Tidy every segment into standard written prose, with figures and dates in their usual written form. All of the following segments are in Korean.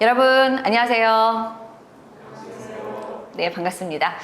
여러분 안녕하세요. 네, 반갑습니다.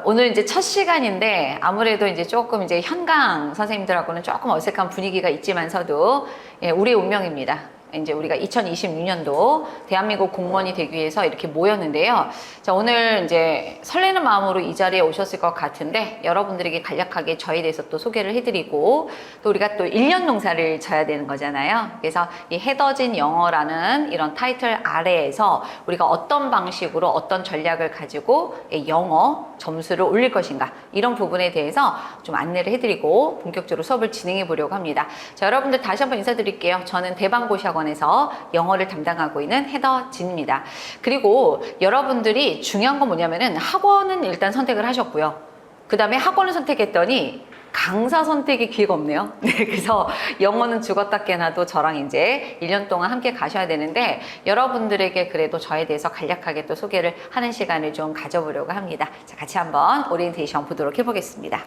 오늘 이제 첫 시간인데 아무래도 이제 조금 이제 현강 선생님들하고는 조금 어색한 분위기가 있지만서도 우리의 운명입니다. 이제 우리가 2026년도 대한민국 공무원이 되기 위해서 이렇게 모였는데요. 자, 오늘 이제 설레는 마음으로 이 자리에 오셨을 것 같은데 여러분들에게 간략하게 저에 대해서 또 소개를 해드리고 또 우리가 또 1년 농사를 져야 되는 거잖아요. 그래서 이 헤더진 영어라는 이런 타이틀 아래에서 우리가 어떤 방식으로 어떤 전략을 가지고 영어 점수를 올릴 것인가 이런 부분에 대해서 좀 안내를 해드리고 본격적으로 수업을 진행해 보려고 합니다. 자, 여러분들 다시 한번 인사드릴게요. 저는 대방고시학원에서 영어를 담당하고 있는 헤더진입니다. 그리고 여러분들이 중요한 건 뭐냐면은 학원은 일단 선택을 하셨고요. 그 다음에 학원을 선택했더니 강사 선택의 기회가 없네요. 네, 그래서 영어는 죽었다 깨나도 저랑 이제 1년 동안 함께 가셔야 되는데 여러분들에게 그래도 저에 대해서 간략하게 또 소개를 하는 시간을 좀 가져보려고 합니다. 자, 같이 한번 오리엔테이션 보도록 해보겠습니다.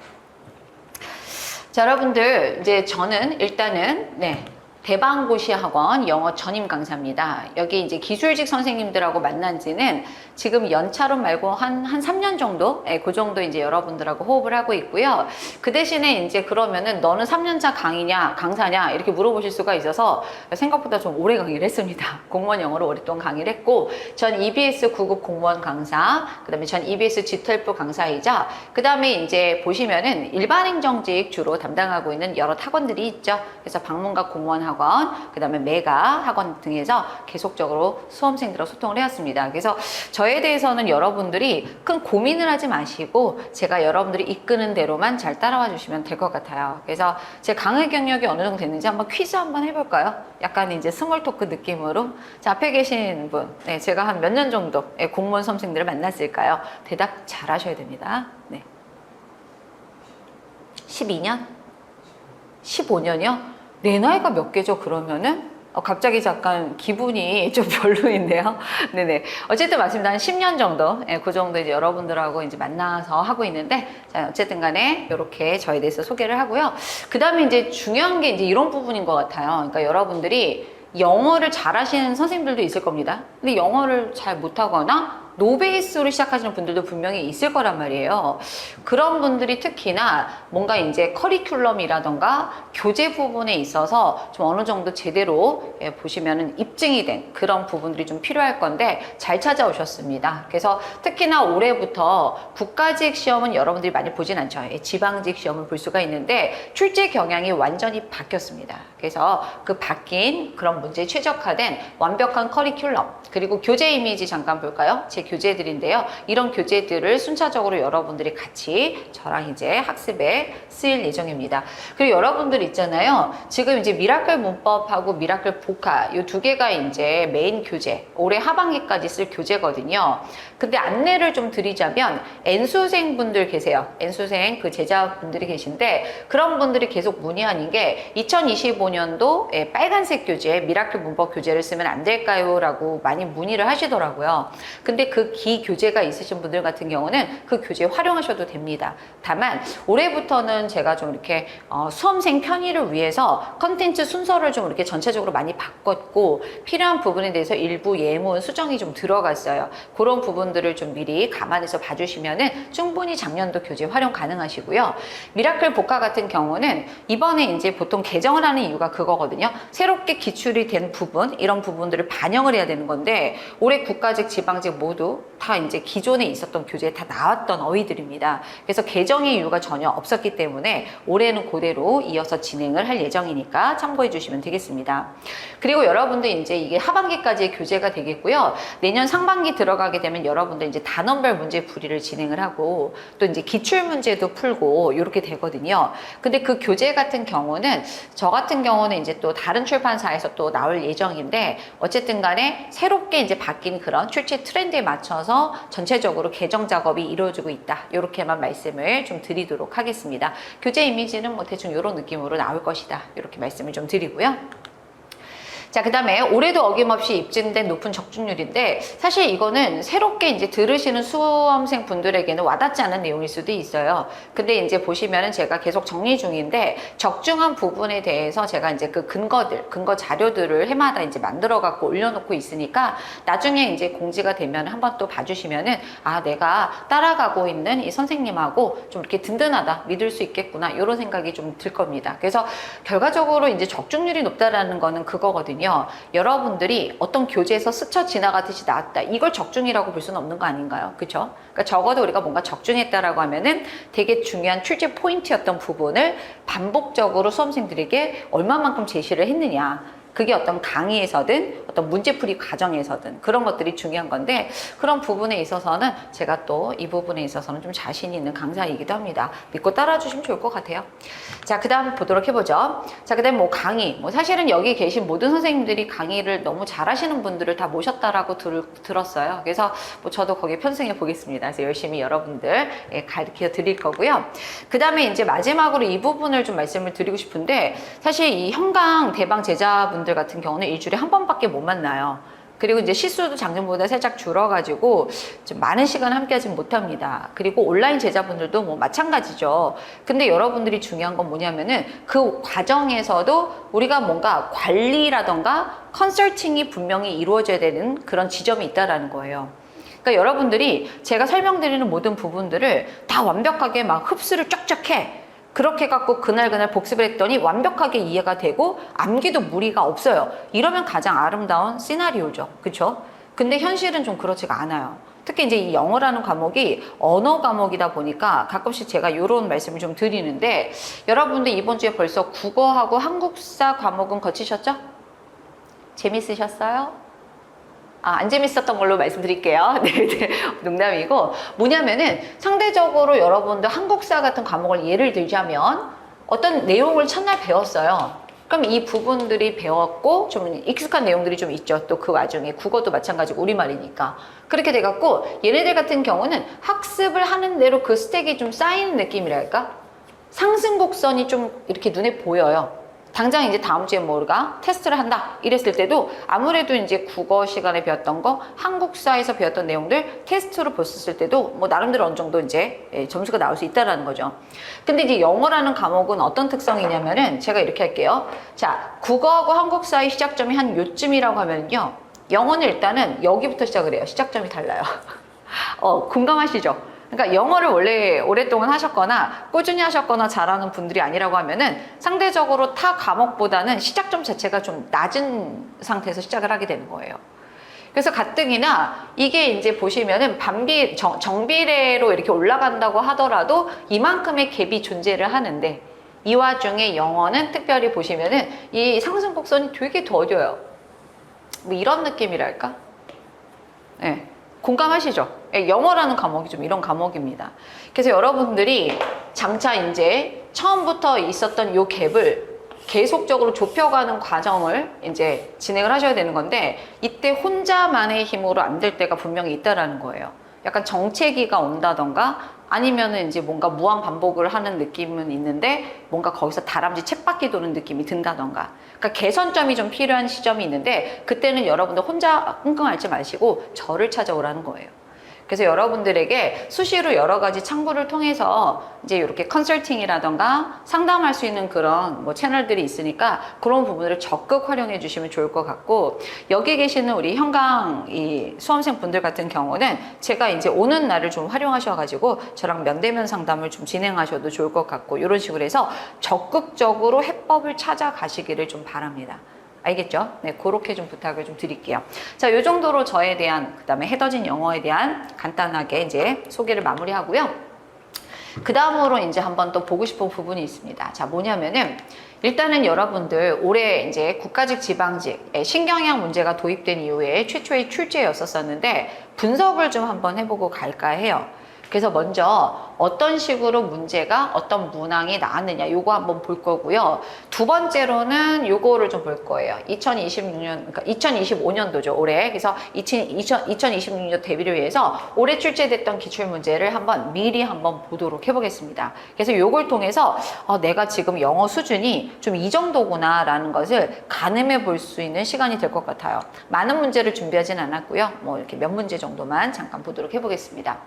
자, 여러분들 이제 저는 일단은 대방고시 학원 영어 전임 강사입니다. 여기 이제 기술직 선생님들하고 만난 지는 지금 연차로 말고 한 3년 정도? 그 정도 이제 여러분들하고 호흡을 하고 있고요. 그 대신에 이제 그러면은 너는 3년차 강의냐, 강사냐? 이렇게 물어보실 수가 있어서 생각보다 좀 오래 강의를 했습니다. 공무원 영어로 오랫동안 강의를 했고, 전 EBS 9급 공무원 강사, 그 다음에 전 EBS G12 강사이자, 그 다음에 이제 보시면은 일반행정직 주로 담당하고 있는 여러 학원들이 있죠. 그래서 방문각 공무원 학원, 그 다음에 메가 학원 등에서 계속적으로 수험생들과 소통을 해왔습니다. 그래서 저에 대해서는 여러분들이 큰 고민을 하지 마시고 제가 여러분들이 이끄는 대로만 잘 따라와 주시면 될 것 같아요. 그래서 제 강의 경력이 어느 정도 됐는지 한번 퀴즈 한번 해볼까요? 약간 이제 스몰 토크 느낌으로. 자, 앞에 계신 분, 제가 한 몇 년 정도 공무원 수험생들을 만났을까요? 대답 잘 하셔야 됩니다. 12년? 15년이요? 내 나이가 몇 개죠, 그러면은? 갑자기 잠깐 기분이 좀 별로인데요. 네네. 어쨌든 맞습니다. 한 10년 정도, 그 정도 이제 여러분들하고 이제 만나서 하고 있는데, 자, 어쨌든 간에 이렇게 저에 대해서 소개를 하고요. 그 다음에 이제 중요한 게 이제 이런 부분인 것 같아요. 그러니까 여러분들이 영어를 잘하시는 선생님들도 있을 겁니다. 근데 영어를 잘 못하거나 노베이스로 시작하시는 분들도 분명히 있을 거란 말이에요. 그런 분들이 특히나 뭔가 이제 커리큘럼이라던가 교재 부분에 있어서 좀 어느 정도 제대로 보시면은 입증이 된 그런 부분들이 좀 필요할 건데 잘 찾아오셨습니다. 그래서 특히나 올해부터 국가직 시험은 여러분들이 많이 보진 않죠. 지방직 시험을 볼 수가 있는데 출제 경향이 완전히 바뀌었습니다. 그래서 그 바뀐 그런 문제에 최적화된 완벽한 커리큘럼 그리고 교재 이미지 잠깐 볼까요? 제 교재들인데요. 이런 교재들을 순차적으로 여러분들이 같이 저랑 이제 학습에 쓰일 예정입니다. 그리고 여러분들 있잖아요. 지금 이제 미라클 문법하고 미라클 복화 이 두 개가 이제 메인 교재, 올해 하반기까지 쓸 교재거든요. 근데 안내를 좀 드리자면 N수생 분들 계세요. N수생 그 제자분들이 계신데 그런 분들이 계속 문의하는 게 2025년도 빨간색 교재, 미라클 문법 교재를 쓰면 안 될까요? 라고 많이 문의를 하시더라고요. 근데 그 기교재가 있으신 분들 같은 경우는 그 교재 활용하셔도 됩니다. 다만 올해부터는 제가 좀 이렇게 수험생 편의를 위해서 컨텐츠 순서를 좀 이렇게 전체적으로 많이 바꿨고 필요한 부분에 대해서 일부 예문 수정이 좀 들어갔어요. 그런 부분들을 좀 미리 감안해서 봐주시면은 충분히 작년도 교재 활용 가능하시고요. 미라클 복화 같은 경우는 이번에 이제 보통 개정을 하는 이유가 그거거든요. 새롭게 기출이 된 부분, 이런 부분들을 반영을 해야 되는 건데 올해 국가직, 지방직 모두 다 이제 기존에 있었던 교재에 다 나왔던 어휘들입니다. 그래서 개정의 이유가 전혀 없었기 때문에 올해는 그대로 이어서 진행을 할 예정이니까 참고해 주시면 되겠습니다. 그리고 여러분들 이제 이게 하반기까지의 교재가 되겠고요. 내년 상반기 들어가게 되면 여러분들 이제 단원별 문제 풀이를 진행을 하고 또 이제 기출 문제도 풀고 이렇게 되거든요. 근데 그 교재 같은 경우는 저 같은 경우는 이제 또 다른 출판사에서 또 나올 예정인데 어쨌든 간에 새롭게 이제 바뀐 그런 출제 트렌드에 맞춰서 전체적으로 개정 작업이 이루어지고 있다. 이렇게만 말씀을 좀 드리도록 하겠습니다. 교재 이미지는 뭐 대충 이런 느낌으로 나올 것이다. 이렇게 말씀을 좀 드리고요. 자, 그 다음에 올해도 어김없이 입증된 높은 적중률인데 사실 이거는 새롭게 이제 들으시는 수험생 분들에게는 와닿지 않은 내용일 수도 있어요. 근데 이제 보시면은 제가 계속 정리 중인데 적중한 부분에 대해서 제가 이제 그 근거 자료들을 해마다 이제 만들어 갖고 올려놓고 있으니까 나중에 이제 공지가 되면 한번 또 봐주시면은 아, 내가 따라가고 있는 이 선생님하고 좀 이렇게 든든하다, 믿을 수 있겠구나, 이런 생각이 좀 들 겁니다. 그래서 결과적으로 이제 적중률이 높다라는 거는 그거거든요. 여러분들이 어떤 교재에서 스쳐 지나가듯이 나왔다, 이걸 적중이라고 볼 수는 없는 거 아닌가요? 그렇죠? 그러니까 적어도 우리가 뭔가 적중했다라고 하면은 되게 중요한 출제 포인트였던 부분을 반복적으로 수험생들에게 얼마만큼 제시를 했느냐, 그게 어떤 강의에서든 어떤 문제풀이 과정에서든 그런 것들이 중요한 건데, 그런 부분에 있어서는 제가 또 이 부분에 있어서는 좀 자신 있는 강사이기도 합니다. 믿고 따라주시면 좋을 것 같아요. 자, 그 다음 보도록 해보죠. 자, 그 다음 뭐 강의, 뭐 사실은 여기 계신 모든 선생님들이 강의를 너무 잘하시는 분들을 다 모셨다라고 들었어요. 그래서 뭐 저도 거기에 편승해 보겠습니다. 그래서 열심히 여러분들 가르쳐 드릴 거고요. 그 다음에 이제 마지막으로 이 부분을 좀 말씀을 드리고 싶은데, 사실 이 형강 대방 제자분들 같은 경우는 일주일에 한 번밖에 못 만나요. 그리고 이제 시수도 작년보다 살짝 줄어가지고 좀 많은 시간 함께 하지 못합니다. 그리고 온라인 제자분들도 뭐 마찬가지죠. 근데 여러분들이 중요한 건 뭐냐면은 그 과정에서도 우리가 뭔가 관리라던가 컨설팅이 분명히 이루어져야 되는 그런 지점이 있다라는 거예요. 그러니까 여러분들이 제가 설명드리는 모든 부분들을 다 완벽하게 막 흡수를 쫙쫙 해. 그렇게 갖고 그날 복습을 했더니 완벽하게 이해가 되고 암기도 무리가 없어요. 이러면 가장 아름다운 시나리오죠. 그렇죠? 근데 현실은 좀 그렇지가 않아요. 특히 이제 이 영어라는 과목이 언어 과목이다 보니까 가끔씩 제가 이런 말씀을 좀 드리는데, 여러분들 이번 주에 벌써 국어하고 한국사 과목은 거치셨죠? 재밌으셨어요? 안 재밌었던 걸로 말씀드릴게요. 네, 농담이고, 뭐냐면은 상대적으로 여러분들 한국사 같은 과목을 예를 들자면 어떤 내용을 첫날 배웠어요. 그럼 이 부분들이 배웠고 좀 익숙한 내용들이 좀 있죠. 또 그 와중에 국어도 마찬가지고 우리말이니까. 그렇게 돼갖고 얘네들 같은 경우는 학습을 하는 대로 그 스택이 좀 쌓이는 느낌이랄까? 상승 곡선이 좀 이렇게 눈에 보여요. 당장 이제 다음 주에 뭐가 테스트를 한다 이랬을 때도 아무래도 이제 국어 시간에 배웠던 거, 한국사에서 배웠던 내용들 테스트로 봤을 때도 뭐 나름대로 어느 정도 이제 점수가 나올 수 있다라는 거죠. 근데 이제 영어라는 과목은 어떤 특성이냐면은 제가 이렇게 할게요. 자, 국어하고 한국사의 시작점이 한 요쯤이라고 하면요, 영어는 일단은 여기부터 시작을 해요. 시작점이 달라요. 공감하시죠? 그러니까 영어를 원래 오랫동안 하셨거나 꾸준히 하셨거나 잘하는 분들이 아니라고 하면은 상대적으로 타 과목보다는 시작점 자체가 좀 낮은 상태에서 시작을 하게 되는 거예요. 그래서 가뜩이나 이게 이제 보시면은 정비례로 이렇게 올라간다고 하더라도 이만큼의 갭이 존재를 하는데, 이 와중에 영어는 특별히 보시면은 이 상승 곡선이 되게 더뎌요. 뭐 이런 느낌이랄까? 네. 공감하시죠? 영어라는 과목이 좀 이런 과목입니다. 그래서 여러분들이 장차 이제 처음부터 있었던 요 갭을 계속적으로 좁혀가는 과정을 이제 진행을 하셔야 되는 건데, 이때 혼자만의 힘으로 안 될 때가 분명히 있다라는 거예요. 약간 정체기가 온다던가 아니면은 이제 뭔가 무한 반복을 하는 느낌은 있는데 뭔가 거기서 다람쥐 쳇바퀴 도는 느낌이 든다던가, 그러니까 개선점이 좀 필요한 시점이 있는데, 그때는 여러분들 혼자 끙끙 앓지 마시고 저를 찾아오라는 거예요. 그래서 여러분들에게 수시로 여러 가지 창구를 통해서 이제 이렇게 컨설팅이라던가 상담할 수 있는 그런 뭐 채널들이 있으니까 그런 부분들을 적극 활용해 주시면 좋을 것 같고, 여기 계시는 우리 현강 이 수험생 분들 같은 경우는 제가 이제 오는 날을 좀 활용하셔가지고 저랑 면대면 상담을 좀 진행하셔도 좋을 것 같고, 이런 식으로 해서 적극적으로 해법을 찾아가시기를 좀 바랍니다. 알겠죠? 네, 그렇게 좀 부탁을 좀 드릴게요. 자, 요 정도로 저에 대한, 그 다음에 해더진 영어에 대한 간단하게 이제 소개를 마무리하고요. 그 다음으로 이제 한번 또 보고 싶은 부분이 있습니다. 자, 뭐냐면은 일단은 여러분들 올해 이제 국가직 지방직에 신경향 문제가 도입된 이후에 최초의 출제였었는데 분석을 좀 한번 해보고 갈까 해요. 그래서 먼저 어떤 식으로 문제가 어떤 문항이 나왔느냐 요거 한번 볼 거고요. 두 번째로는 요거를 좀 볼 거예요. 2026년, 그러니까 2025년도죠, 올해. 그래서 2026년 대비를 위해서 올해 출제됐던 기출문제를 미리 한번 보도록 해보겠습니다. 그래서 요걸 통해서 내가 지금 영어 수준이 좀 이 정도구나 라는 것을 가늠해 볼 수 있는 시간이 될 것 같아요. 많은 문제를 준비하진 않았고요. 뭐 이렇게 몇 문제 정도만 잠깐 보도록 해보겠습니다.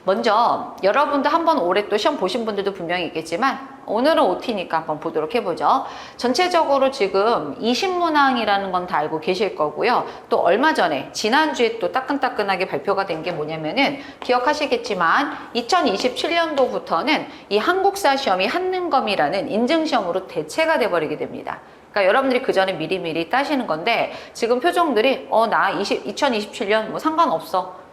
먼저 여러분도 한번 올해 또 시험 보신 분들도 분명히 있겠지만 오늘은 OT니까 한번 보도록 해보죠. 전체적으로 지금 20문항이라는 건 다 알고 계실 거고요. 또 얼마 전에 지난주에 또 따끈따끈하게 발표가 된 게 뭐냐면은 기억하시겠지만 2027년도부터는 이 한국사 시험이 한능검이라는 인증시험으로 대체가 돼버리게 됩니다. 그러니까 여러분들이 그 전에 미리미리 따시는 건데 지금 표정들이 나 2027년 뭐 상관없어.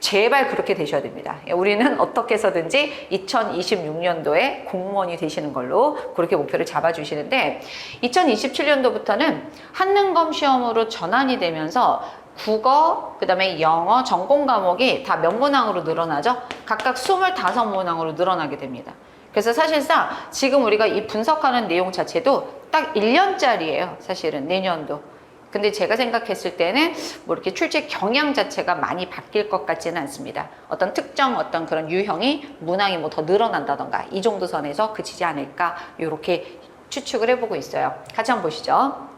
제발 그렇게 되셔야 됩니다. 우리는 어떻게 해서든지 2026년도에 공무원이 되시는 걸로 그렇게 목표를 잡아주시는데 2027년도부터는 한능검 시험으로 전환이 되면서 국어, 그 다음에 영어, 전공 과목이 다 몇 문항으로 늘어나죠? 각각 25문항으로 늘어나게 됩니다. 그래서 사실상 지금 우리가 이 분석하는 내용 자체도 딱 1년짜리예요. 사실은 내년도. 근데 제가 생각했을 때는 뭐 이렇게 출제 경향 자체가 많이 바뀔 것 같지는 않습니다. 어떤 특정 어떤 그런 유형이 문항이 뭐 더 늘어난다던가 이 정도 선에서 그치지 않을까 이렇게 추측을 해보고 있어요. 같이 한번 보시죠.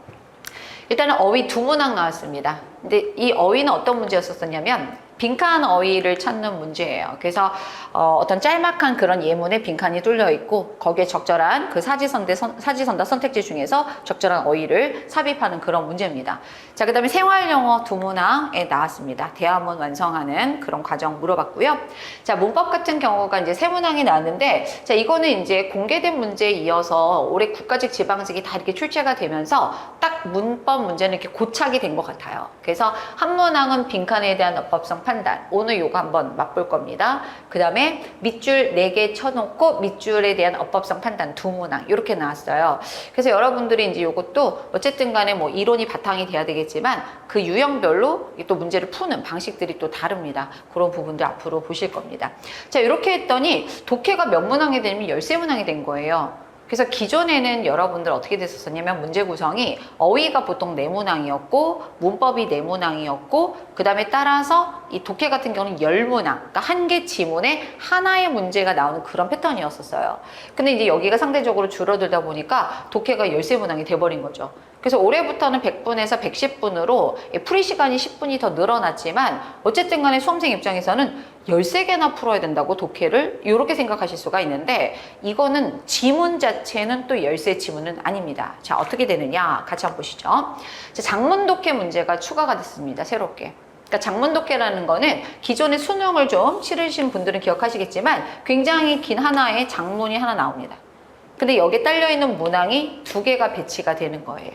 일단은 어휘 2문항 나왔습니다. 근데 이 어휘는 어떤 문제였었냐면 빈칸 어휘를 찾는 문제예요. 그래서 어떤 짤막한 그런 예문에 빈칸이 뚫려 있고 거기에 적절한 그 사지선다 선택지 중에서 적절한 어휘를 삽입하는 그런 문제입니다. 자, 그다음에 생활영어 2문항에 나왔습니다. 대화문 완성하는 그런 과정 물어봤고요. 자, 문법 같은 경우가 이제 3문항이 나왔는데 자, 이거는 이제 공개된 문제에 이어서 올해 국가직 지방직이 다 이렇게 출제가 되면서 딱 문법 문제는 이렇게 고착이 된 것 같아요. 그래서 한 문항은 빈칸에 대한 어법성 판단, 오늘 요거 한번 맛볼 겁니다. 그 다음에 밑줄 4개 쳐놓고 밑줄에 대한 어법성 판단 2문항 이렇게 나왔어요. 그래서 여러분들이 이제 요것도 어쨌든 간에 뭐 이론이 바탕이 돼야 되겠지만 그 유형별로 또 문제를 푸는 방식들이 또 다릅니다. 그런 부분들 앞으로 보실 겁니다. 자, 이렇게 했더니 독해가 몇 문항이 되면 13문항이 된 거예요. 그래서 기존에는 여러분들 어떻게 됐었냐면 문제 구성이 어휘가 보통 4문항이었고 문법이 4문항이었고 그 다음에 따라서 이 독해 같은 경우는 10문항, 그러니까 한 개 지문에 하나의 문제가 나오는 그런 패턴이었었어요. 근데 이제 여기가 상대적으로 줄어들다 보니까 독해가 13문항이 돼버린 거죠. 그래서 올해부터는 100분에서 110분으로 풀이 시간이 10분이 더 늘어났지만 어쨌든 간에 수험생 입장에서는 13개나 풀어야 된다고 독해를 이렇게 생각하실 수가 있는데 이거는 지문 자체는 또 13 지문은 아닙니다. 자, 어떻게 되느냐 같이 한번 보시죠. 자, 장문 독해 문제가 추가가 됐습니다. 새롭게. 그러니까 장문 독해라는 거는 기존의 수능을 좀 치르신 분들은 기억하시겠지만 굉장히 긴 하나의 장문이 하나 나옵니다. 근데 여기에 딸려있는 문항이 2개가 배치가 되는 거예요.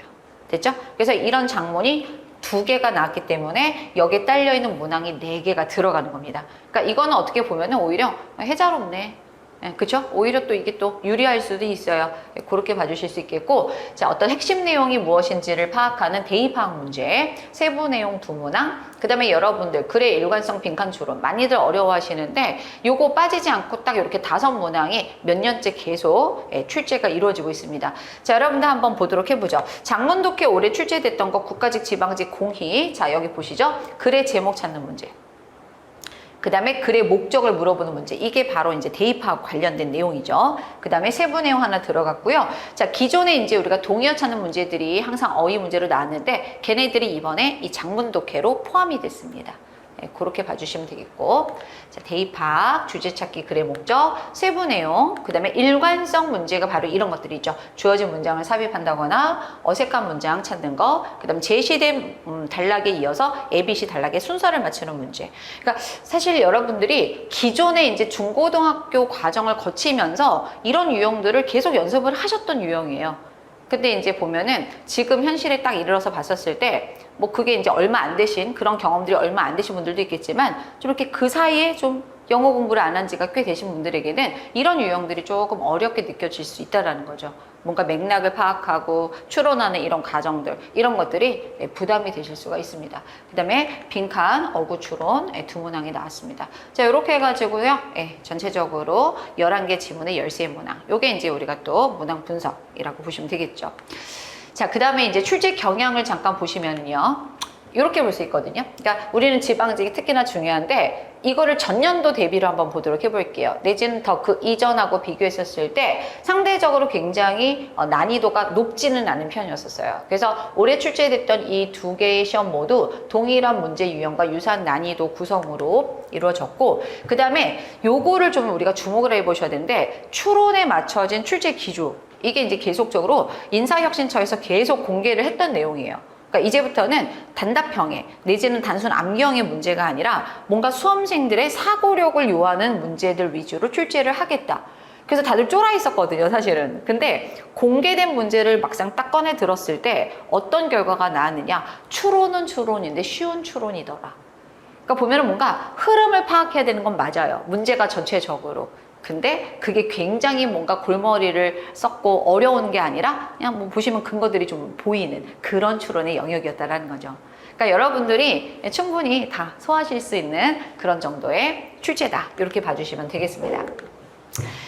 됐죠? 그래서 이런 장문이 2개가 나왔기 때문에 여기에 딸려있는 문항이 4개가 들어가는 겁니다. 그러니까 이거는 어떻게 보면 오히려 해자롭네. 그쵸? 오히려 또 이게 또 유리할 수도 있어요. 그렇게 봐주실 수 있겠고, 자, 어떤 핵심 내용이 무엇인지를 파악하는 대입 파악 문제, 세부 내용 2문항, 그 다음에 여러분들 글의 일관성 빈칸 추론 많이들 어려워하시는데 요거 빠지지 않고 딱 이렇게 5문항이 몇 년째 계속 출제가 이루어지고 있습니다. 자, 여러분들 한번 보도록 해보죠. 장문 독해 올해 출제됐던 거 국가직 지방직 공히, 자, 여기 보시죠. 글의 제목 찾는 문제. 그 다음에 글의 목적을 물어보는 문제. 이게 바로 이제 대입하고 관련된 내용이죠. 그 다음에 세부 내용 하나 들어갔고요. 자, 기존에 이제 우리가 동의어 찾는 문제들이 항상 어휘 문제로 나왔는데 걔네들이 이번에 이 장문 독해로 포함이 됐습니다. 네, 그렇게 봐주시면 되겠고, 자, 대입학, 주제 찾기, 글의 목적, 세부 내용, 그 다음에 일관성 문제가 바로 이런 것들이죠. 주어진 문장을 삽입한다거나 어색한 문장 찾는 거, 그 다음 제시된 단락에 이어서 ABC 단락의 순서를 맞추는 문제. 그러니까 사실 여러분들이 기존에 이제 중고등학교 과정을 거치면서 이런 유형들을 계속 연습을 하셨던 유형이에요. 근데 이제 보면은 지금 현실에 딱 이르러서 봤었을 때 뭐 그게 이제 얼마 안 되신 그런 경험들이 얼마 안 되신 분들도 있겠지만 좀 이렇게 그 사이에 좀 영어 공부를 안 한 지가 꽤 되신 분들에게는 이런 유형들이 조금 어렵게 느껴질 수 있다라는 거죠. 뭔가 맥락을 파악하고 추론하는 이런 과정들, 이런 것들이 부담이 되실 수가 있습니다. 그 다음에 빈칸, 어구 추론 두 문항이 나왔습니다. 자, 이렇게 해가지고요. 전체적으로 11개 지문의 13 문항. 요게 이제 우리가 또 문항 분석이라고 보시면 되겠죠. 자, 그 다음에 이제 출제 경향을 잠깐 보시면요. 이렇게 볼 수 있거든요. 그러니까 우리는 지방직이 특히나 중요한데 이거를 전년도 대비로 한번 보도록 해볼게요. 내지는 더 그 이전하고 비교했었을 때 상대적으로 굉장히 난이도가 높지는 않은 편이었었어요. 그래서 올해 출제됐던 이 두 개의 시험 모두 동일한 문제 유형과 유사한 난이도 구성으로 이루어졌고, 그 다음에 요거를 좀 우리가 주목을 해보셔야 되는데 추론에 맞춰진 출제 기조, 이게 이제 계속적으로 인사혁신처에서 계속 공개를 했던 내용이에요. 그러니까 이제부터는 단답형의 내지는 단순 암기형의 문제가 아니라 뭔가 수험생들의 사고력을 요하는 문제들 위주로 출제를 하겠다. 그래서 다들 쫄아 있었거든요, 사실은. 근데 공개된 문제를 막상 딱 꺼내 들었을 때 어떤 결과가 나왔느냐? 추론은 추론인데 쉬운 추론이더라. 그러니까 보면은 뭔가 흐름을 파악해야 되는 건 맞아요. 문제가 전체적으로. 근데 그게 굉장히 뭔가 골머리를 썩고 어려운 게 아니라 그냥 뭐 보시면 근거들이 좀 보이는 그런 추론의 영역이었다라는 거죠. 그러니까 여러분들이 충분히 다 소화하실 수 있는 그런 정도의 출제다. 이렇게 봐주시면 되겠습니다.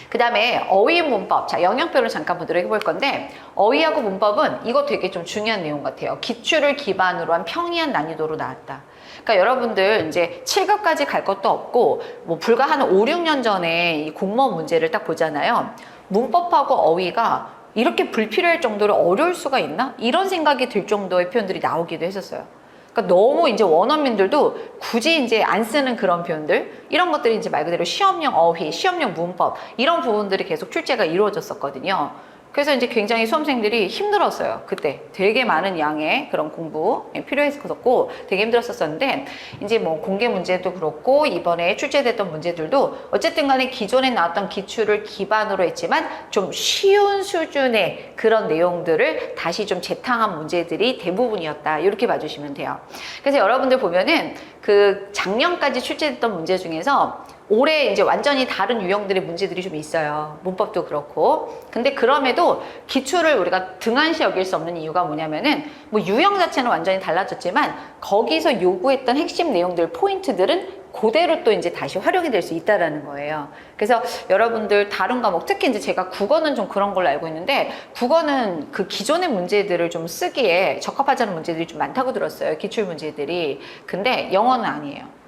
그 다음에 어휘 문법. 자, 영역별로 잠깐 보도록 해볼 건데, 어휘하고 문법은 이거 되게 좀 중요한 내용 같아요. 기출을 기반으로 한 평이한 난이도로 나왔다. 그러니까 여러분들 이제 7급까지 갈 것도 없고, 뭐 불과 한 5, 6년 전에 이 공무원 문제를 딱 보잖아요. 문법하고 어휘가 이렇게 불필요할 정도로 어려울 수가 있나? 이런 생각이 들 정도의 표현들이 나오기도 했었어요. 그러니까 너무 이제 원어민들도 굳이 이제 안 쓰는 그런 표현들, 이런 것들이 이제 말 그대로 시험용 어휘, 시험용 문법, 이런 부분들이 계속 출제가 이루어졌었거든요. 그래서 이제 굉장히 수험생들이 힘들었어요. 그때 되게 많은 양의 그런 공부 필요했었고 되게 힘들었었는데, 이제 뭐 공개 문제도 그렇고 이번에 출제됐던 문제들도 어쨌든 간에 기존에 나왔던 기출을 기반으로 했지만 좀 쉬운 수준의 그런 내용들을 다시 좀 재탕한 문제들이 대부분이었다. 이렇게 봐주시면 돼요. 그래서 여러분들 보면은 그 작년까지 출제됐던 문제 중에서 올해 이제 완전히 다른 유형들의 문제들이 좀 있어요. 문법도 그렇고. 근데 그럼에도 기출을 우리가 등한시 여길 수 없는 이유가 뭐냐면은 뭐 유형 자체는 완전히 달라졌지만 거기서 요구했던 핵심 내용들, 포인트들은 그대로 또 이제 다시 활용이 될 수 있다라는 거예요. 그래서 여러분들 다른 과목, 특히 이제 제가 국어는 좀 그런 걸로 알고 있는데, 국어는 그 기존의 문제들을 좀 쓰기에 적합하지 않은 문제들이 좀 많다고 들었어요. 기출 문제들이. 근데 영어는 아니에요.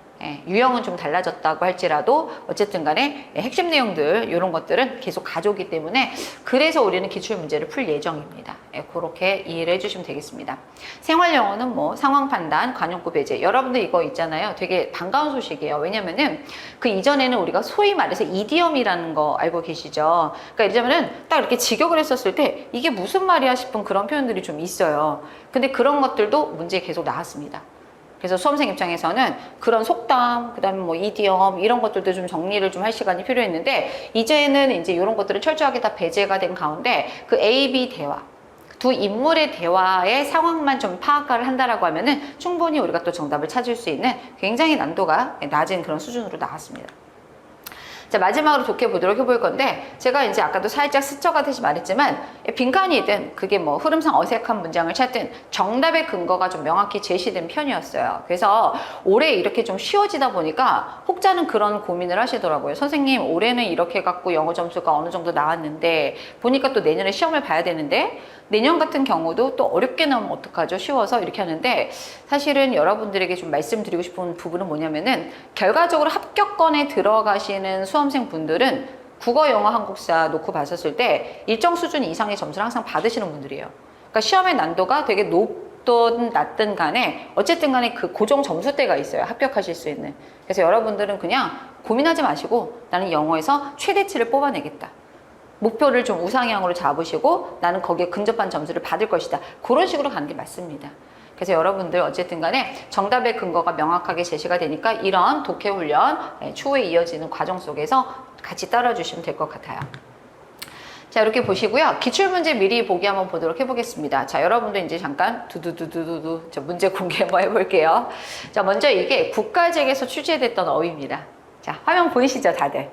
유형은 좀 달라졌다고 할지라도 어쨌든 간에 핵심 내용들 이런 것들은 계속 가져오기 때문에 그래서 우리는 기출 문제를 풀 예정입니다. 그렇게 이해를 해주시면 되겠습니다. 생활 영어는 뭐 상황 판단, 관용구 배제, 여러분들 이거 있잖아요. 되게 반가운 소식이에요. 왜냐면은 그 이전에는 우리가 소위 말해서 이디엄이라는 거 알고 계시죠? 그러니까 예전에는 딱 이렇게 직역을 했었을 때 이게 무슨 말이야 싶은 그런 표현들이 좀 있어요. 근데 그런 것들도 문제에 계속 나왔습니다. 그래서 수험생 입장에서는 그런 속담, 그 다음에 뭐 이디엄 이런 것들도 좀 정리를 좀 할 시간이 필요했는데, 이제는 이제 이런 것들은 철저하게 다 배제가 된 가운데 그 A, B 대화, 두 인물의 대화의 상황만 좀 파악을 한다라고 하면은 충분히 우리가 또 정답을 찾을 수 있는 굉장히 난도가 낮은 그런 수준으로 나왔습니다. 자, 마지막으로 좋게 보도록 해볼 건데, 제가 이제 아까도 살짝 스쳐가듯이 말했지만 빈칸이든 그게 뭐 흐름상 어색한 문장을 찾든 정답의 근거가 좀 명확히 제시된 편이었어요. 그래서 올해 이렇게 좀 쉬워지다 보니까 혹자는 그런 고민을 하시더라고요. 선생님, 올해는 이렇게 갖고 영어 점수가 어느 정도 나왔는데 보니까 또 내년에 시험을 봐야 되는데 내년 같은 경우도 또 어렵게 나오면 어떡하죠? 쉬워서 이렇게 하는데, 사실은 여러분들에게 좀 말씀드리고 싶은 부분은 뭐냐면은 결과적으로 합격권에 들어가시는 수험생 분들은 국어, 영어, 한국사 놓고 봤었을 때 일정 수준 이상의 점수를 항상 받으시는 분들이에요. 그러니까 시험의 난도가 되게 높든 낮든 간에 어쨌든 간에 그 고정 점수대가 있어요. 합격하실 수 있는. 그래서 여러분들은 그냥 고민하지 마시고 나는 영어에서 최대치를 뽑아내겠다. 목표를 좀 우상향으로 잡으시고 나는 거기에 근접한 점수를 받을 것이다. 그런 식으로 가는 게 맞습니다. 그래서 여러분들 어쨌든 간에 정답의 근거가 명확하게 제시가 되니까 이런 독해훈련 추후에 이어지는 과정 속에서 같이 따라주시면 될 것 같아요. 자, 이렇게 보시고요. 기출문제 미리 보기 한번 보도록 해보겠습니다. 자, 여러분들 이제 잠깐 두두두두두 문제 공개 한번 해볼게요. 자, 먼저 이게 국가직에서 출제됐던 어휘입니다. 자, 화면 보이시죠, 다들?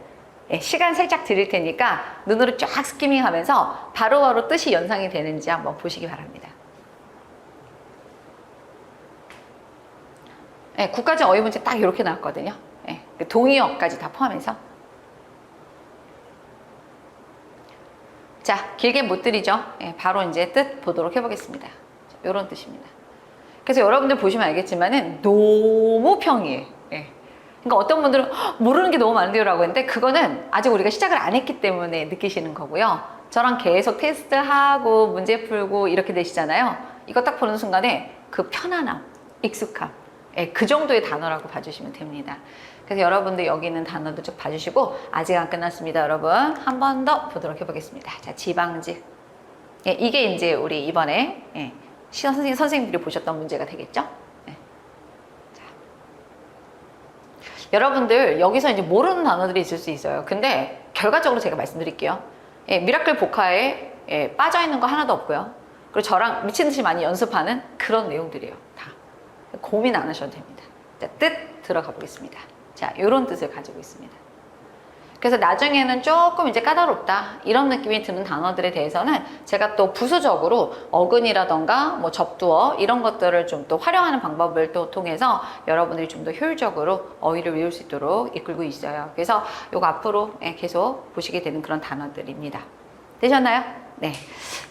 예, 시간 살짝 드릴 테니까 눈으로 쫙 스키밍 하면서 바로바로 뜻이 연상이 되는지 한번 보시기 바랍니다. 예, 국가적 어휘 문제 딱 이렇게 나왔거든요. 예, 동의어까지 다 포함해서. 자, 길게 못 드리죠. 예, 바로 이제 뜻 보도록 해보겠습니다. 이런 뜻입니다. 그래서 여러분들 보시면 알겠지만은 너무 평이해. 예. 그러니까 어떤 분들은 모르는 게 너무 많은데요 라고 했는데 그거는 아직 우리가 시작을 안 했기 때문에 느끼시는 거고요. 저랑 계속 테스트하고 문제 풀고 이렇게 되시잖아요. 이거 딱 보는 순간에 그 편안함, 익숙함, 예, 그 정도의 단어라고 봐주시면 됩니다. 그래서 여러분들 여기 있는 단어도 쭉 봐주시고 아직 안 끝났습니다. 여러분 한 번 더 보도록 해보겠습니다. 자, 지방직. 예, 이게 이제 우리 이번에 예, 선생님들이 보셨던 문제가 되겠죠? 예. 자. 여러분들 여기서 이제 모르는 단어들이 있을 수 있어요. 근데 결과적으로 제가 말씀드릴게요. 예, 미라클 복화에 예, 빠져있는 거 하나도 없고요. 그리고 저랑 미친 듯이 많이 연습하는 그런 내용들이에요. 다. 고민 안 하셔도 됩니다. 자, 뜻 들어가 보겠습니다. 자, 이런 뜻을 가지고 있습니다. 그래서 나중에는 조금 이제 까다롭다 이런 느낌이 드는 단어들에 대해서는 제가 또 부수적으로 어근이라던가 뭐 접두어 이런 것들을 좀 또 활용하는 방법을 또 통해서 여러분들이 좀 더 효율적으로 어휘를 외울 수 있도록 이끌고 있어요. 그래서 요거 앞으로 계속 보시게 되는 그런 단어들입니다. 되셨나요? 네.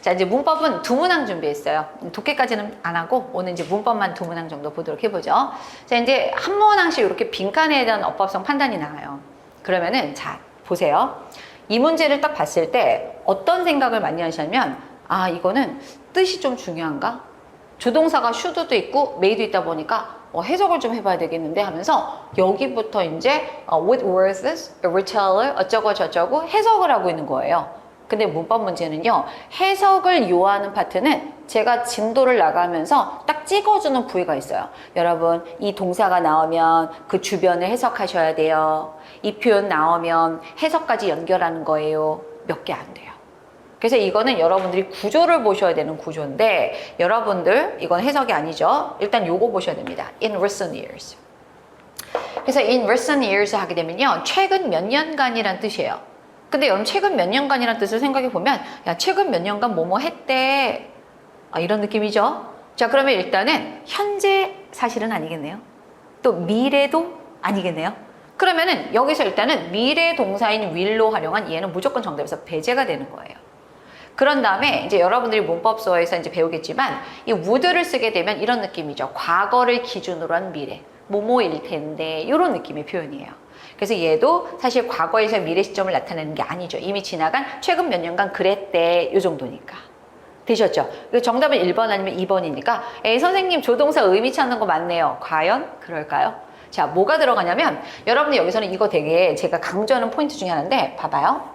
자, 이제 문법은 두 문항 준비했어요. 독해까지는 안 하고 오늘 이제 문법만 두 문항 정도 보도록 해보죠. 자, 이제 한 문항씩 이렇게 빈칸에 대한 어법성 판단이 나와요. 그러면은 자, 보세요. 이 문제를 딱 봤을 때 어떤 생각을 많이 하시냐면 아, 이거는 뜻이 좀 중요한가? 주동사가 should도 있고 may도 있다 보니까 해석을 좀 해봐야 되겠는데 하면서 여기부터 이제 with words, retailer 어쩌고 저쩌고 해석을 하고 있는 거예요. 근데 문법 문제는요, 해석을 요하는 파트는 제가 진도를 나가면서 딱 찍어주는 부위가 있어요. 여러분, 이 동사가 나오면 그 주변을 해석하셔야 돼요. 이 표현 나오면 해석까지 연결하는 거예요. 몇 개 안 돼요. 그래서 이거는 여러분들이 구조를 보셔야 되는 구조인데 여러분들, 이건 해석이 아니죠. 일단 요거 보셔야 됩니다. In recent years. 그래서 in recent years 하게 되면요, 최근 몇 년간이란 뜻이에요. 근데 여러분 최근 몇 년간이라는 뜻을 생각해 보면 야, 최근 몇 년간 뭐뭐 했대, 이런 느낌이죠. 자, 그러면 일단은 현재 사실은 아니겠네요. 또 미래도 아니겠네요. 그러면은 여기서 일단은 미래 동사인 will로 활용한 얘는 무조건 정답에서 배제가 되는 거예요. 그런 다음에 이제 여러분들이 문법서에서 이제 배우겠지만 이 would를 쓰게 되면 이런 느낌이죠. 과거를 기준으로 한 미래, 뭐뭐일 텐데 이런 느낌의 표현이에요. 그래서 얘도 사실 과거에서 미래 시점을 나타내는 게 아니죠. 이미 지나간 최근 몇 년간 그랬대, 요 정도니까. 되셨죠? 정답은 1번 아니면 2번이니까 에이, 선생님 조동사 의미 찾는 거 맞네요. 과연 그럴까요? 자, 뭐가 들어가냐면 여러분들 여기서는 이거 되게 제가 강조하는 포인트 중에 하나인데 봐봐요.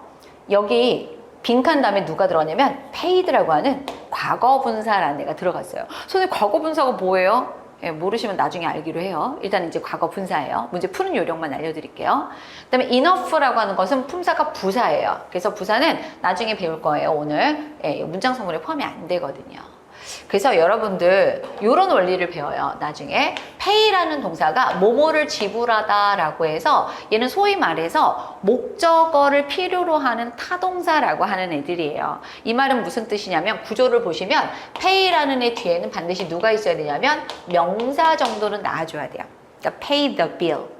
여기 빈칸 다음에 누가 들어가냐면 paid라고 하는 과거분사라는 애가 들어갔어요. 선생님 과거분사가 뭐예요? 예, 모르시면 나중에 알기로 해요. 일단 이제 과거 분사예요. 문제 푸는 요령만 알려드릴게요. 그 다음에 enough라고 하는 것은 품사가 부사예요. 그래서 부사는 나중에 배울 거예요. 오늘 문장 성분에 포함이 안 되거든요. 그래서 여러분들 이런 원리를 배워요. 나중에 pay라는 동사가 뭐뭐를 지불하다라고 해서 얘는 소위 말해서 목적어를 필요로 하는 타동사라고 하는 애들이에요. 이 말은 무슨 뜻이냐면 구조를 보시면 pay라는 애 뒤에는 반드시 누가 있어야 되냐면 명사 정도는 나와줘야 돼요. 그러니까 pay the bill.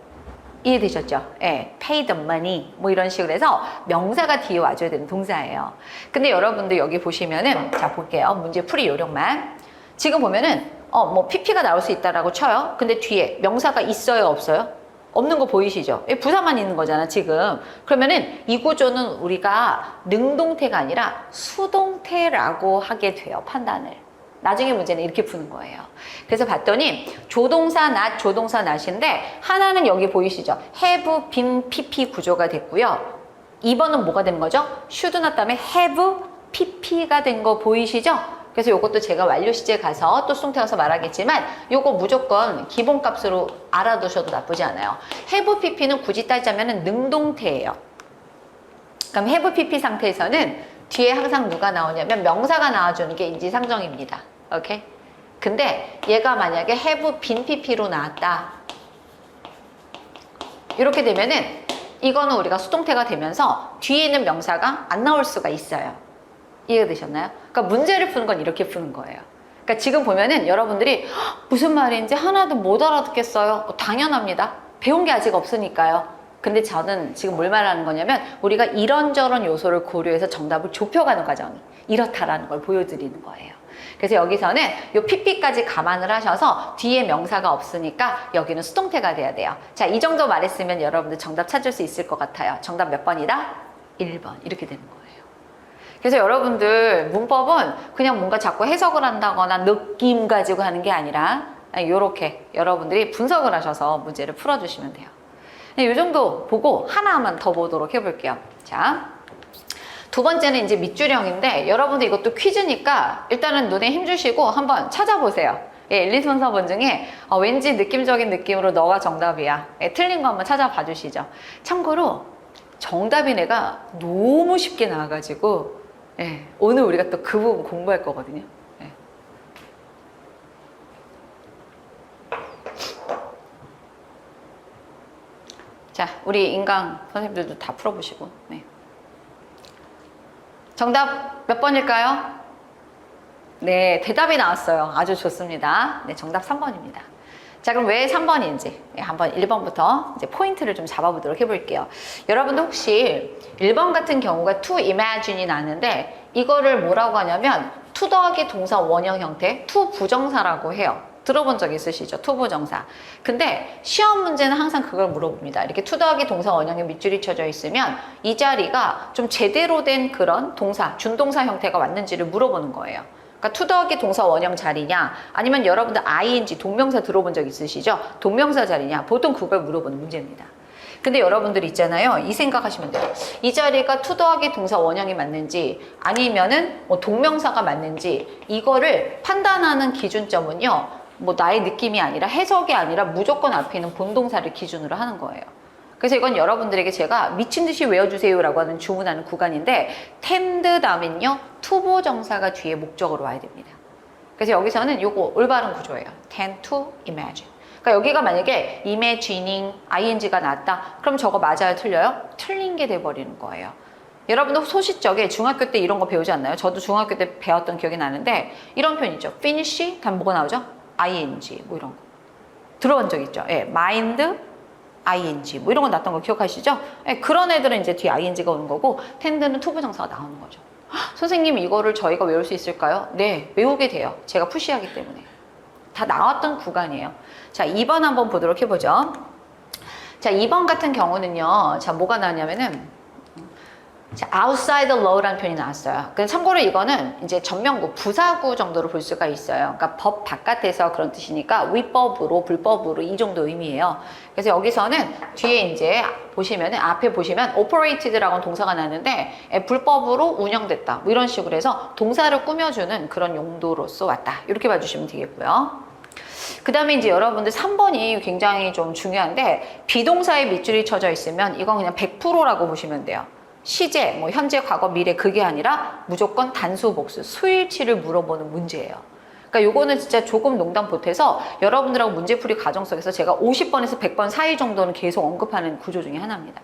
이해되셨죠? 예, pay the money 뭐 이런 식으로 해서 명사가 뒤에 와줘야 되는 동사예요. 근데 여러분들 여기 보시면은 자, 볼게요. 문제 풀이 요령만. 지금 보면은 뭐 pp가 나올 수 있다라고 쳐요. 근데 뒤에 명사가 있어요, 없어요? 없는 거 보이시죠? 부사만 있는 거잖아, 지금. 그러면은 이 구조는 우리가 능동태가 아니라 수동태라고 하게 돼요, 판단을. 나중에 문제는 이렇게 푸는 거예요. 그래서 봤더니 조동사 not, 조동사 not인데 하나는 여기 보이시죠? have, been, pp 구조가 됐고요. 2번은 뭐가 된 거죠? should not 다음에 have, pp가 된 거 보이시죠? 그래서 이것도 제가 완료 시제 가서 또 수동태 가서 말하겠지만 이거 무조건 기본값으로 알아두셔도 나쁘지 않아요. have, pp는 굳이 따지자면 능동태예요. 그럼 have, pp 상태에서는 뒤에 항상 누가 나오냐면 명사가 나와주는 게 인지상정입니다. 오케이? 근데 얘가 만약에 have been pp로 나왔다. 이렇게 되면은 이거는 우리가 수동태가 되면서 뒤에 있는 명사가 안 나올 수가 있어요. 이해가 되셨나요? 그러니까 문제를 푸는 건 이렇게 푸는 거예요. 그러니까 지금 보면은 여러분들이 무슨 말인지 하나도 못 알아듣겠어요. 당연합니다. 배운 게 아직 없으니까요. 근데 저는 지금 뭘 말하는 거냐면 우리가 이런저런 요소를 고려해서 정답을 좁혀가는 과정이 이렇다라는 걸 보여드리는 거예요. 그래서 여기서는 요 PP까지 감안을 하셔서 뒤에 명사가 없으니까 여기는 수동태가 돼야 돼요. 자, 이 정도 말했으면 여러분들 정답 찾을 수 있을 것 같아요. 정답 몇 번이다? 1번. 이렇게 되는 거예요. 그래서 여러분들 문법은 그냥 뭔가 자꾸 해석을 한다거나 느낌 가지고 하는 게 아니라 이렇게 여러분들이 분석을 하셔서 문제를 풀어주시면 돼요. 이 정도 보고 하나만 더 보도록 해볼게요. 자, 두 번째는 이제 밑줄형인데 여러분들 이것도 퀴즈니까 일단은 눈에 힘주시고 한번 찾아보세요. 예, 1, 2순서분 중에 왠지 느낌적인 느낌으로 너가 정답이야. 예, 틀린 거 한번 찾아봐 주시죠. 참고로 정답인 애가 너무 쉽게 나와가지고 예, 오늘 우리가 또 그 부분 공부할 거거든요. 예. 자, 우리 인강 선생님들도 다 풀어보시고. 네. 정답 몇 번일까요? 네, 대답이 나왔어요. 아주 좋습니다. 네, 정답 3번입니다. 자, 그럼 왜 3번인지 한번 1번부터 이제 포인트를 좀 잡아보도록 해볼게요. 여러분들 혹시 1번 같은 경우가 to imagine이 나는데 이거를 뭐라고 하냐면 to 더하기 동사 원형 형태, to 부정사라고 해요. 들어본 적 있으시죠? to 부정사. 근데 시험 문제는 항상 그걸 물어봅니다. 이렇게 to 더하기 동사 원형에 밑줄이 쳐져 있으면 이 자리가 좀 제대로 된 그런 동사, 준동사 형태가 왔는지를 물어보는 거예요. 그러니까 to 더하기 동사 원형 자리냐 아니면 여러분들 ing 동명사 들어본 적 있으시죠? 동명사 자리냐 보통 그걸 물어보는 문제입니다. 근데 여러분들 있잖아요. 이 생각하시면 돼요. 이 자리가 to 더하기 동사 원형이 맞는지 아니면은 뭐 동명사가 맞는지 이거를 판단하는 기준점은요. 뭐 나의 느낌이 아니라 해석이 아니라 무조건 앞에 있는 본동사를 기준으로 하는 거예요. 그래서 이건 여러분들에게 제가 미친 듯이 외워주세요 라고 하는 주문하는 구간인데 tend 다음엔요 투보정사가 뒤에 목적으로 와야 됩니다. 그래서 여기서는 요거 올바른 구조예요. tend to imagine. 그러니까 여기가 만약에 imagining, ing가 나왔다. 그럼 저거 맞아요? 틀려요? 틀린 게 돼버리는 거예요. 여러분도 소시적에 중학교 때 이런 거 배우지 않나요? 저도 중학교 때 배웠던 기억이 나는데 이런 표현 있죠. finish, 다음 뭐가 나오죠? ing, 뭐 이런 거. 들어본 적 있죠? 예, mind, ing, 뭐 이런 거 났던 거 기억하시죠? 예, 그런 애들은 이제 뒤에 ing가 오는 거고 tend는 투부정사가 나오는 거죠. 선생님 이거를 저희가 외울 수 있을까요? 네, 외우게 돼요. 제가 푸시하기 때문에. 다 나왔던 구간이에요. 자, 2번 한번 보도록 해보죠. 자, 2번 같은 경우는요. 자, 뭐가 나왔냐면은 자, outside the law라는 표현이 나왔어요. 근데 참고로 이거는 이제 전명구, 부사구 정도로 볼 수가 있어요. 그러니까 법 바깥에서 그런 뜻이니까 위법으로, 불법으로 이 정도 의미예요. 그래서 여기서는 뒤에 이제 보시면은 앞에 보시면 operated라고 동사가 나는데 불법으로 운영됐다. 뭐 이런 식으로 해서 동사를 꾸며주는 그런 용도로서 왔다. 이렇게 봐주시면 되겠고요. 그 다음에 이제 여러분들 3번이 굉장히 좀 중요한데 비동사에 밑줄이 쳐져 있으면 이건 그냥 100%라고 보시면 돼요. 시제, 뭐 현재, 과거, 미래 그게 아니라 무조건 단수, 복수, 수일치를 물어보는 문제예요. 그러니까 요거는 진짜 조금 농담 보태서 여러분들하고 문제풀이 과정 속에서 제가 50번에서 100번 사이 정도는 계속 언급하는 구조 중에 하나입니다.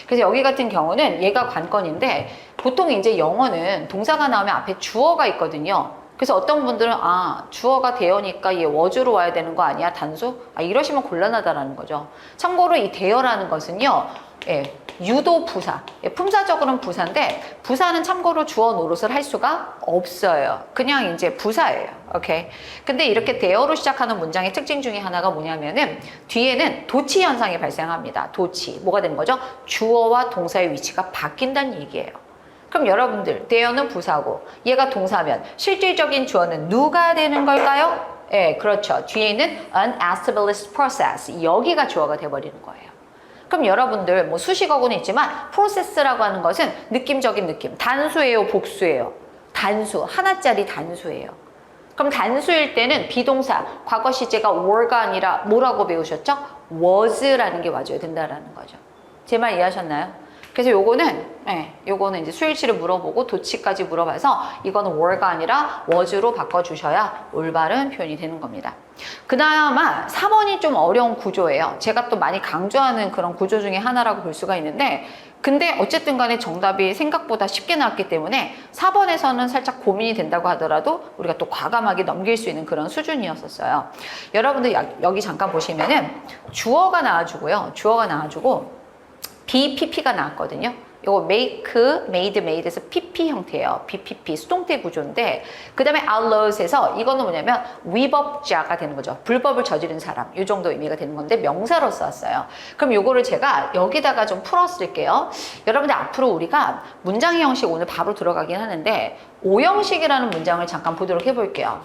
그래서 여기 같은 경우는 얘가 관건인데 보통 이제 영어는 동사가 나오면 앞에 주어가 있거든요. 그래서 어떤 분들은 주어가 대어니까 얘 워즈로 와야 되는 거 아니야? 단수? 이러시면 곤란하다라는 거죠. 참고로 이 대어라는 것은요. 예, 유도 부사. 예, 품사적으로는 부사인데 부사는 참고로 주어 노릇을 할 수가 없어요. 그냥 이제 부사예요. 오케이. 근데 이렇게 대어로 시작하는 문장의 특징 중에 하나가 뭐냐면은 뒤에는 도치 현상이 발생합니다. 도치. 뭐가 되는 거죠? 주어와 동사의 위치가 바뀐다는 얘기예요. 그럼 여러분들 대어는 부사고 얘가 동사면 실질적인 주어는 누가 되는 걸까요? 예, 그렇죠. 뒤에 있는 an established process. 여기가 주어가 돼버리는 거예요. 그럼 여러분들 뭐 수식어구는 있지만 process라고 하는 것은 느낌적인 느낌. 단수예요, 복수예요? 단수, 하나짜리 단수예요. 그럼 단수일 때는 비동사, 과거 시제가 were가 아니라 뭐라고 배우셨죠? was라는 게 와줘야 된다라는 거죠. 제 말 이해하셨나요? 그래서 요거는 이제 수일치를 물어보고 도치까지 물어봐서 이거는 were가 아니라 was로 바꿔주셔야 올바른 표현이 되는 겁니다. 그나마 4번이 좀 어려운 구조예요. 제가 또 많이 강조하는 그런 구조 중에 하나라고 볼 수가 있는데, 근데 어쨌든 간에 정답이 생각보다 쉽게 나왔기 때문에 4번에서는 살짝 고민이 된다고 하더라도 우리가 또 과감하게 넘길 수 있는 그런 수준이었었어요. 여러분들 여기 잠깐 보시면은 주어가 나와주고요. 주어가 나와주고 BPP가 나왔거든요. 요거 make, made에서 PP 형태예요. BPP, 수동태 구조인데, 그 다음에 outlaws에서 이거는 뭐냐면 위법자가 되는 거죠. 불법을 저지른 사람, 이 정도 의미가 되는 건데 명사로 썼어요. 그럼 요거를 제가 여기다가 좀 풀어쓸게요. 여러분들 앞으로 우리가 문장 형식 오늘 바로 들어가긴 하는데, 오형식이라는 문장을 잠깐 보도록 해볼게요.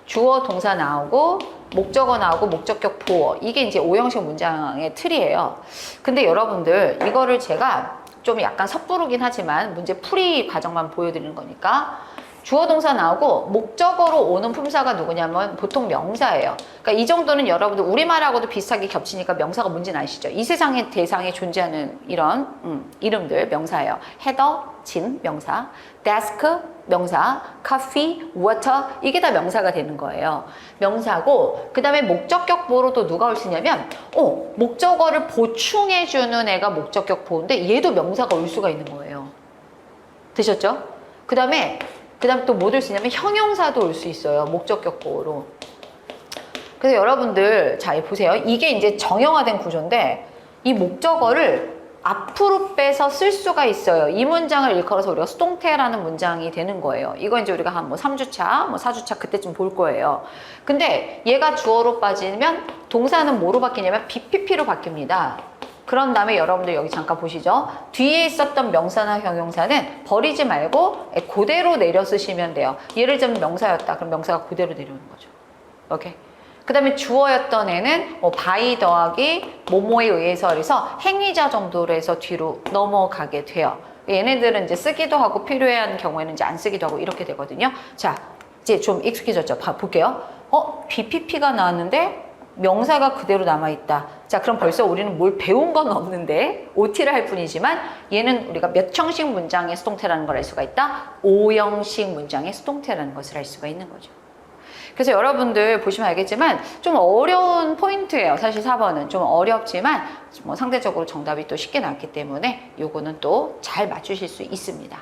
주어, 동사 나오고 목적어 나오고 목적격 보어, 이게 이제 오형식 문장의 틀이에요. 근데 여러분들 이거를 제가 좀 약간 섣부르긴 하지만 문제 풀이 과정만 보여드리는 거니까, 주어 동사 나오고 목적어로 오는 품사가 누구냐면 보통 명사예요. 그러니까 이 정도는 여러분들 우리말하고도 비슷하게 겹치니까 명사가 뭔지는 아시죠? 이 세상의 대상에 존재하는 이런 이름들 명사예요. 헤더, 짐, 명사, 데스크, 명사, 커피, 워터, 이게 다 명사가 되는 거예요. 명사고, 그 다음에 목적격 보어로 또 누가 올 수 있냐면 목적어를 보충해주는 애가 목적격 보어인데 얘도 명사가 올 수가 있는 거예요. 되셨죠? 그 다음에 또 뭐 올 수 있냐면 형용사도 올 수 있어요. 목적격 보어로. 그래서 여러분들 자 보세요. 이게 이제 정형화된 구조인데 이 목적어를 앞으로 빼서 쓸 수가 있어요. 이 문장을 일컬어서 우리가 수동태라는 문장이 되는 거예요. 이거 이제 우리가 한 뭐 3주차, 뭐 4주차 그때쯤 볼 거예요. 근데 얘가 주어로 빠지면 동사는 뭐로 바뀌냐면 BPP로 바뀝니다. 그런 다음에 여러분들 여기 잠깐 보시죠. 뒤에 있었던 명사나 형용사는 버리지 말고 그대로 내려 쓰시면 돼요. 예를 들면 명사였다. 그럼 명사가 그대로 내려오는 거죠. 오케이. 그 다음에 주어였던 애는 by 더하기 뭐뭐에 의해서 그래서 행위자 정도로 해서 뒤로 넘어가게 돼요. 얘네들은 이제 쓰기도 하고 필요한 경우에는 이제 안 쓰기도 하고 이렇게 되거든요. 자, 이제 좀 익숙해졌죠? 볼게요. BPP가 나왔는데 명사가 그대로 남아있다. 자, 그럼 벌써 우리는 뭘 배운 건 없는데 OT를 할 뿐이지만 얘는 우리가 몇 형식 문장의 수동태라는 걸 알 수가 있다. 5형식 문장의 수동태라는 것을 알 수가 있는 거죠. 그래서 여러분들 보시면 알겠지만 좀 어려운 포인트예요. 사실 4번은 좀 어렵지만 뭐 상대적으로 정답이 또 쉽게 나왔기 때문에 요거는 또 잘 맞추실 수 있습니다.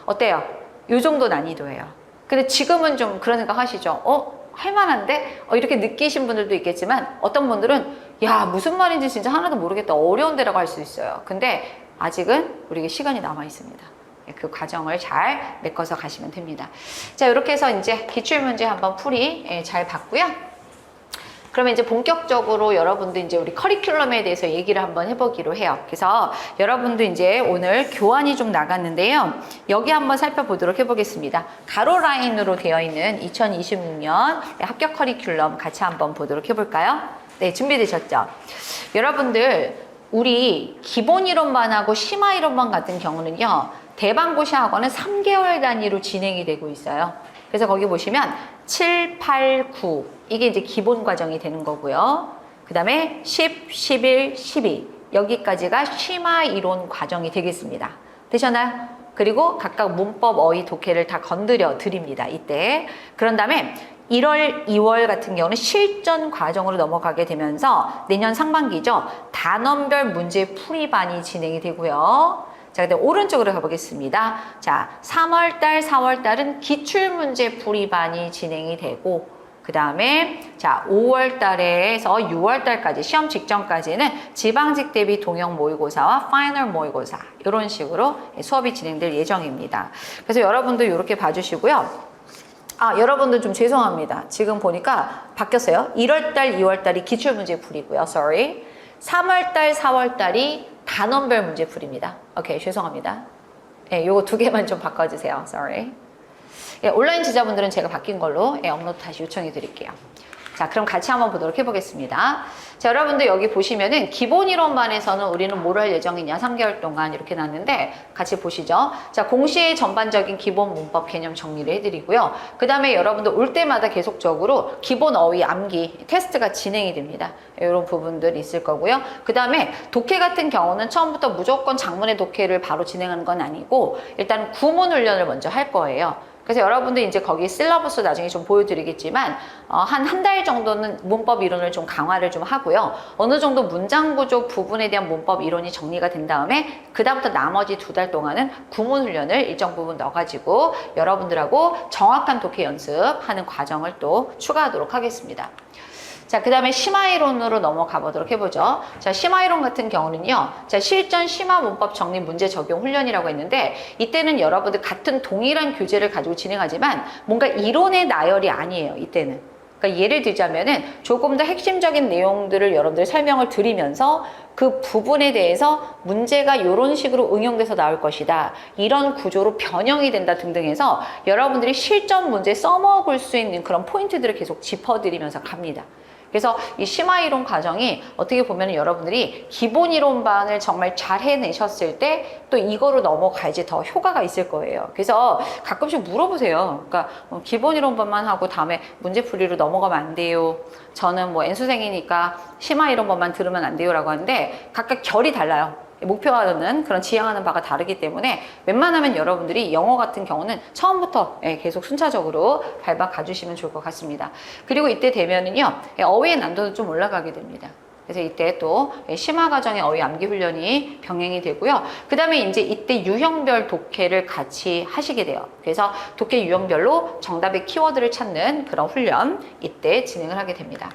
어때요? 요 정도 난이도예요. 근데 지금은 좀 그런 생각 하시죠? 할만한데? 이렇게 느끼신 분들도 있겠지만 어떤 분들은 야 무슨 말인지 진짜 하나도 모르겠다. 어려운 데라고 할 수 있어요. 근데 아직은 우리에게 시간이 남아 있습니다. 그 과정을 잘 메꿔서 가시면 됩니다. 자, 이렇게 해서 이제 기출문제 한번 풀이 잘 봤고요. 그러면 이제 본격적으로 여러분들 이제 우리 커리큘럼에 대해서 얘기를 한번 해보기로 해요. 그래서 여러분들 이제 오늘 교환이 좀 나갔는데요. 여기 한번 살펴보도록 해보겠습니다. 가로 라인으로 되어 있는 2026년 합격 커리큘럼 같이 한번 보도록 해볼까요? 네, 준비되셨죠? 여러분들 우리 기본 이론만 하고 심화 이론만 같은 경우는요. 대방고시 학원은 3개월 단위로 진행이 되고 있어요. 그래서 거기 보시면 7, 8, 9 이게 이제 기본 과정이 되는 거고요. 그 다음에 10, 11, 12 여기까지가 심화 이론 과정이 되겠습니다. 되셨나요? 그리고 각각 문법, 어휘, 독해를 다 건드려 드립니다. 이때. 그런 다음에 1월, 2월 같은 경우는 실전 과정으로 넘어가게 되면서 내년 상반기죠. 단원별 문제 풀이반이 진행이 되고요. 자, 근데 오른쪽으로 가보겠습니다. 자, 3월달, 4월달은 기출문제 풀이반이 진행이 되고, 그 다음에 자 5월달에서 6월달까지 시험 직전까지는 지방직 대비 동형 모의고사와 파이널 모의고사 이런 식으로 수업이 진행될 예정입니다. 그래서 여러분들 이렇게 봐주시고요. 여러분들 좀 죄송합니다. 지금 보니까 바뀌었어요. 1월달, 2월달이 기출문제 풀이고요. Sorry. 3월달, 4월달이 단원별 문제 풀입니다. 오케이, 죄송합니다. 예, 요거 두 개만 좀 바꿔주세요. Sorry. 예, 온라인 지자분들은 제가 바뀐 걸로 업로드 다시 요청해 드릴게요. 자, 그럼 같이 한번 보도록 해보겠습니다. 자, 여러분들 여기 보시면은 기본 이론반에서는 우리는 뭘 할 예정이냐, 3개월 동안 이렇게 놨는데 같이 보시죠. 자, 공시의 전반적인 기본 문법 개념 정리를 해드리고요. 그 다음에 여러분들 올 때마다 계속적으로 기본 어휘 암기 테스트가 진행이 됩니다. 이런 부분들이 있을 거고요. 그 다음에 독해 같은 경우는 처음부터 무조건 장문의 독해를 바로 진행하는 건 아니고 일단 구문 훈련을 먼저 할 거예요. 그래서 여러분들 이제 거기 실러버스 나중에 좀 보여드리겠지만 한 달 정도는 문법 이론을 좀 강화를 좀 하고요. 어느 정도 문장 구조 부분에 대한 문법 이론이 정리가 된 다음에 그 다음부터 나머지 2달 동안은 구문 훈련을 일정 부분 넣어가지고 여러분들하고 정확한 독해 연습하는 과정을 또 추가하도록 하겠습니다. 자, 그 다음에 심화이론으로 넘어가 보도록 해보죠. 자, 심화이론 같은 경우는요. 자, 실전 심화 문법 정리 문제 적용 훈련이라고 했는데 이때는 여러분들 같은 동일한 교재를 가지고 진행하지만 뭔가 이론의 나열이 아니에요. 이때는. 그러니까 예를 들자면은 조금 더 핵심적인 내용들을 여러분들 설명을 드리면서 그 부분에 대해서 문제가 이런 식으로 응용돼서 나올 것이다. 이런 구조로 변형이 된다 등등 해서 여러분들이 실전 문제 써먹을 수 있는 그런 포인트들을 계속 짚어드리면서 갑니다. 그래서 이 심화이론 과정이 어떻게 보면 여러분들이 기본 이론반을 정말 잘 해내셨을 때 또 이거로 넘어가야지 더 효과가 있을 거예요. 그래서 가끔씩 물어보세요. 그러니까 기본 이론반만 하고 다음에 문제풀이로 넘어가면 안 돼요. 저는 뭐 N수생이니까 심화이론반만 들으면 안 돼요 라고 하는데 각각 결이 달라요. 목표하는 그런 지향하는 바가 다르기 때문에 웬만하면 여러분들이 영어 같은 경우는 처음부터 계속 순차적으로 밟아 가주시면 좋을 것 같습니다. 그리고 이때 되면은요, 어휘의 난도도 좀 올라가게 됩니다. 그래서 이때 또 심화 과정의 어휘 암기 훈련이 병행이 되고요. 그 다음에 이제 이때 유형별 독해를 같이 하시게 돼요. 그래서 독해 유형별로 정답의 키워드를 찾는 그런 훈련 이때 진행을 하게 됩니다.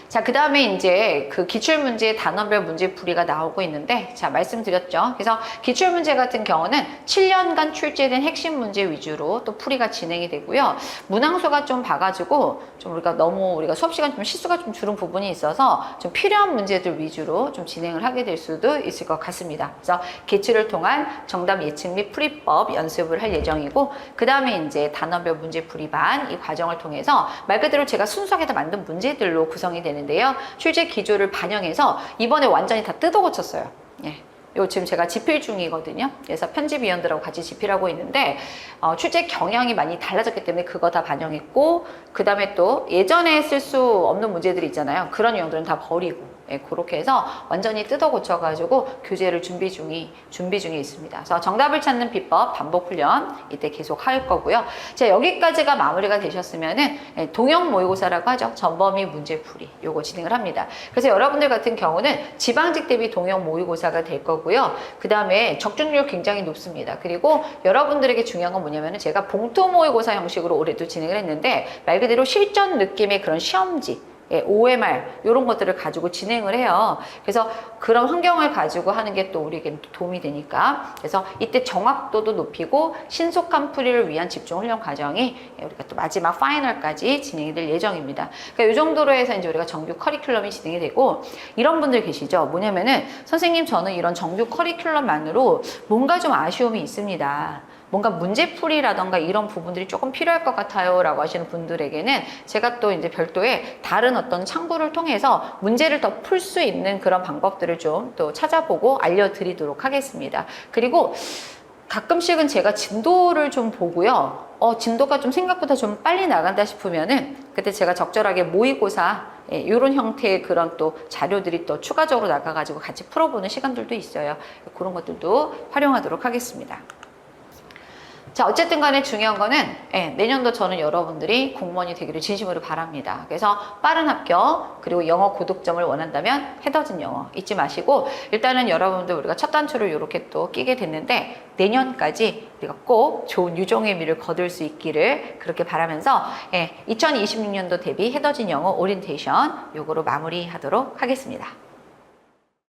자, 그 다음에 이제 그 기출문제 단어별 문제풀이가 나오고 있는데, 자, 말씀드렸죠. 그래서 기출문제 같은 경우는 7년간 출제된 핵심 문제 위주로 또 풀이가 진행이 되고요. 문항수가 좀 봐가지고, 좀 우리가 수업 시간 좀 실수가 좀 줄은 부분이 있어서 좀 필요한 문제들 위주로 좀 진행을 하게 될 수도 있을 것 같습니다. 그래서 기출을 통한 정답 예측 및 풀이법 연습을 할 예정이고, 그 다음에 이제 단어별 문제풀이반 이 과정을 통해서 말 그대로 제가 순수하게 다 만든 문제들로 구성이 되는 데요. 출제 기조를 반영해서 이번에 완전히 다 뜯어 고쳤어요. 예. 요 지금 제가 집필 중이거든요. 그래서 편집위원들하고 같이 집필하고 있는데 출제 경향이 많이 달라졌기 때문에 그거 다 반영했고 그 다음에 또 예전에 쓸 수 없는 문제들이 있잖아요. 그런 유형들은 다 버리고 그렇게 해서 완전히 뜯어 고쳐가지고 교재를 준비 중에 있습니다. 그래서 정답을 찾는 비법 반복 훈련 이때 계속 할 거고요. 자, 여기까지가 마무리가 되셨으면은 동형 모의고사라고 하죠. 전범위 문제풀이 요거 진행을 합니다. 그래서 여러분들 같은 경우는 지방직 대비 동형 모의고사가 될 거고요. 그 다음에 적중률 굉장히 높습니다. 그리고 여러분들에게 중요한 건 뭐냐면은 제가 봉투 모의고사 형식으로 올해도 진행을 했는데 말 그대로 실전 느낌의 그런 시험지 OMR 이런 것들을 가지고 진행을 해요. 그래서 그런 환경을 가지고 하는 게 또 우리에게 도움이 되니까 그래서 이때 정확도도 높이고 신속한 풀이를 위한 집중 훈련 과정이 우리가 또 마지막 파이널까지 진행이 될 예정입니다. 그러니까 이 정도로 해서 이제 우리가 정규 커리큘럼이 진행이 되고 이런 분들 계시죠. 뭐냐면은 선생님 저는 이런 정규 커리큘럼만으로 뭔가 좀 아쉬움이 있습니다. 뭔가 문제풀이라던가 이런 부분들이 조금 필요할 것 같아요 라고 하시는 분들에게는 제가 또 이제 별도의 다른 어떤 창구를 통해서 문제를 더 풀 수 있는 그런 방법들을 좀 또 찾아보고 알려드리도록 하겠습니다. 그리고 가끔씩은 제가 진도를 좀 보고요. 진도가 좀 생각보다 좀 빨리 나간다 싶으면은 그때 제가 적절하게 모의고사 이런 형태의 그런 또 자료들이 또 추가적으로 나가가지고 같이 풀어보는 시간들도 있어요. 그런 것들도 활용하도록 하겠습니다. 자, 어쨌든 간에 중요한 거는 내년도 저는 여러분들이 공무원이 되기를 진심으로 바랍니다. 그래서 빠른 합격 그리고 영어 고득점을 원한다면 헤더진 영어 잊지 마시고 일단은 여러분들 우리가 첫 단추를 이렇게 또 끼게 됐는데 내년까지 우리가 꼭 좋은 유종의 미를 거둘 수 있기를 그렇게 바라면서 2026년도 대비 헤더진 영어 오리엔테이션 요거로 마무리하도록 하겠습니다.